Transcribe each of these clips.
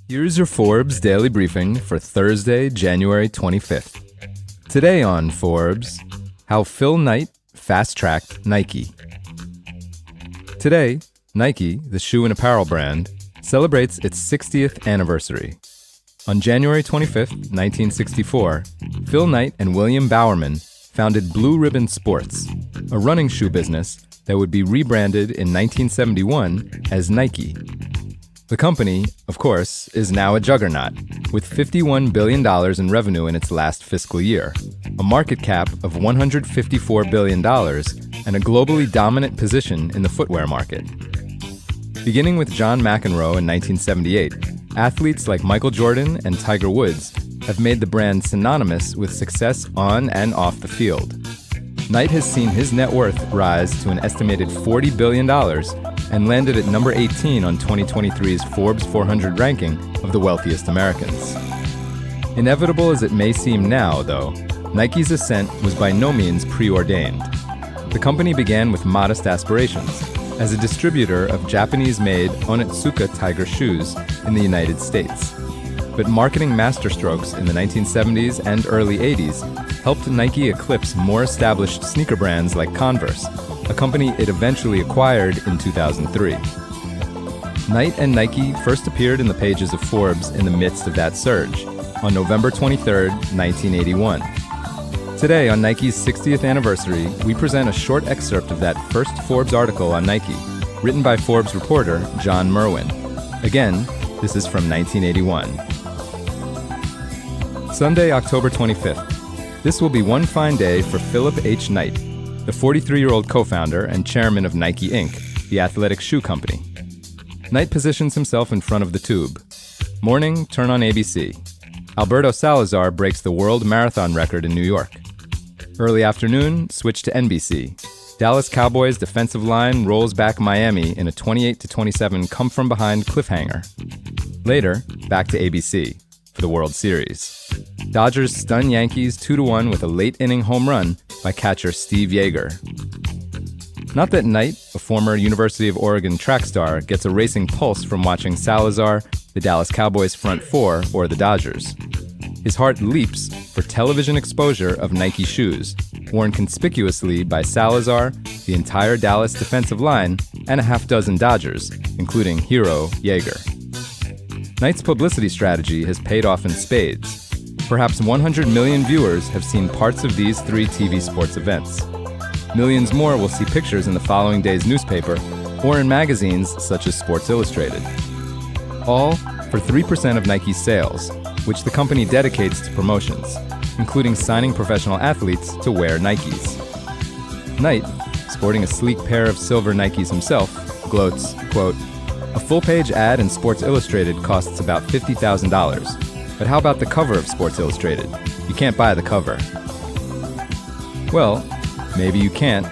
Here's your Forbes Daily Briefing for Thursday, January 25th. Today on Forbes, how Phil Knight fast-tracked Nike. Today, Nike, the shoe and apparel brand, celebrates its 60th anniversary. On January 25th, 1964, Phil Knight and William Bowerman founded Blue Ribbon Sports, a running shoe business that would be rebranded in 1971 as Nike. The company, of course, is now a juggernaut, with $51 billion in revenue in its last fiscal year, a market cap of $154 billion, and a globally dominant position in the footwear market. Beginning with John McEnroe in 1978, athletes like Michael Jordan and Tiger Woods have made the brand synonymous with success on and off the field. Knight has seen his net worth rise to an estimated $40 billion and landed at number 18 on 2023's Forbes 400 ranking of the wealthiest Americans. Inevitable as it may seem now, though, Nike's ascent was by no means preordained. The company began with modest aspirations as a distributor of Japanese-made Onitsuka Tiger shoes in the United States. But marketing masterstrokes in the 1970s and early 80s helped Nike eclipse more established sneaker brands like Converse, a company it eventually acquired in 2003. Knight and Nike first appeared in the pages of Forbes in the midst of that surge, on November 23, 1981. Today, on Nike's 60th anniversary, we present a short excerpt of that first Forbes article on Nike, written by Forbes reporter John McEnroe. Again, this is from 1981. Sunday, October 25th. This will be one fine day for Philip H. Knight, the 43-year-old co-founder and chairman of Nike Inc., the athletic shoe company. Knight positions himself in front of the tube. Morning, turn on ABC. Alberto Salazar breaks the world marathon record in New York. Early afternoon, switch to NBC. Dallas Cowboys defensive line rolls back Miami in a 28-27 come-from-behind cliffhanger. Later, back to ABC for the World Series. Dodgers stun Yankees 2-1 with a late-inning home run by catcher Steve Yeager. Not that Knight, a former University of Oregon track star, gets a racing pulse from watching Salazar, the Dallas Cowboys front four, or the Dodgers. His heart leaps for television exposure of Nike shoes, worn conspicuously by Salazar, the entire Dallas defensive line, and a half dozen Dodgers, including hero Yeager. Knight's publicity strategy has paid off in spades. Perhaps 100 million viewers have seen parts of these three TV sports events. Millions more will see pictures in the following day's newspaper or in magazines such as Sports Illustrated. All for 3% of Nike's sales, which the company dedicates to promotions, including signing professional athletes to wear Nikes. Knight, sporting a sleek pair of silver Nikes himself, gloats, quote, "A full-page ad in Sports Illustrated costs about $50,000. But how about the cover of Sports Illustrated? You can't buy the cover." Well, maybe you can't,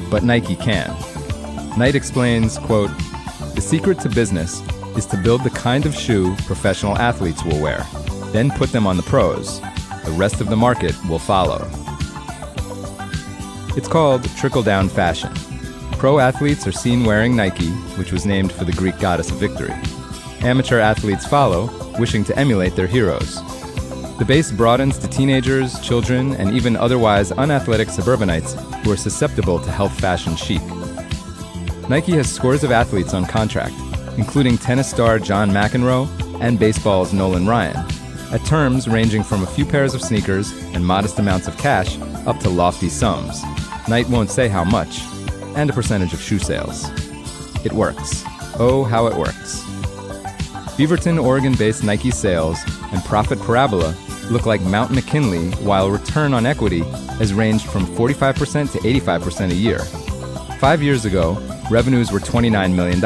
but Nike can. Knight explains, quote, "The secret to business is to build the kind of shoe professional athletes will wear, then put them on the pros. The rest of the market will follow." It's called trickle-down fashion. Pro athletes are seen wearing Nike, which was named for the Greek goddess of victory. Amateur athletes follow, wishing to emulate their heroes. The base broadens to teenagers, children, and even otherwise unathletic suburbanites who are susceptible to health fashion chic. Nike has scores of athletes on contract, including tennis star John McEnroe and baseball's Nolan Ryan, at terms ranging from a few pairs of sneakers and modest amounts of cash up to lofty sums. Knight won't say how much, and a percentage of shoe sales. It works. Oh, how it works. Beaverton, Oregon-based Nike sales and profit parabola look like Mount McKinley, while return on equity has ranged from 45% to 85% a year. 5 years ago, revenues were $29 million.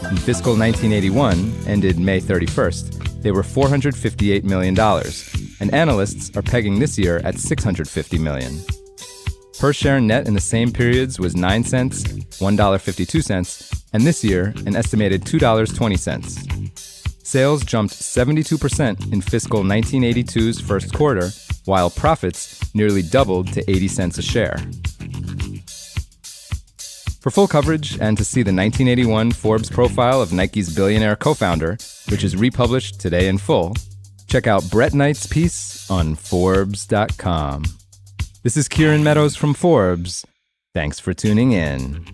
In fiscal 1981, ended May 31st, they were $458 million, and analysts are pegging this year at $650 million. Per share net in the same periods was 9 cents, $1.52, and this year, an estimated $2.20. Sales jumped 72% in fiscal 1982's first quarter, while profits nearly doubled to 80 cents a share. For full coverage and to see the 1981 Forbes profile of Nike's billionaire co-founder, which is republished today in full, check out Brett Knight's piece on forbes.com. This is Kieran Meadows from Forbes. Thanks for tuning in.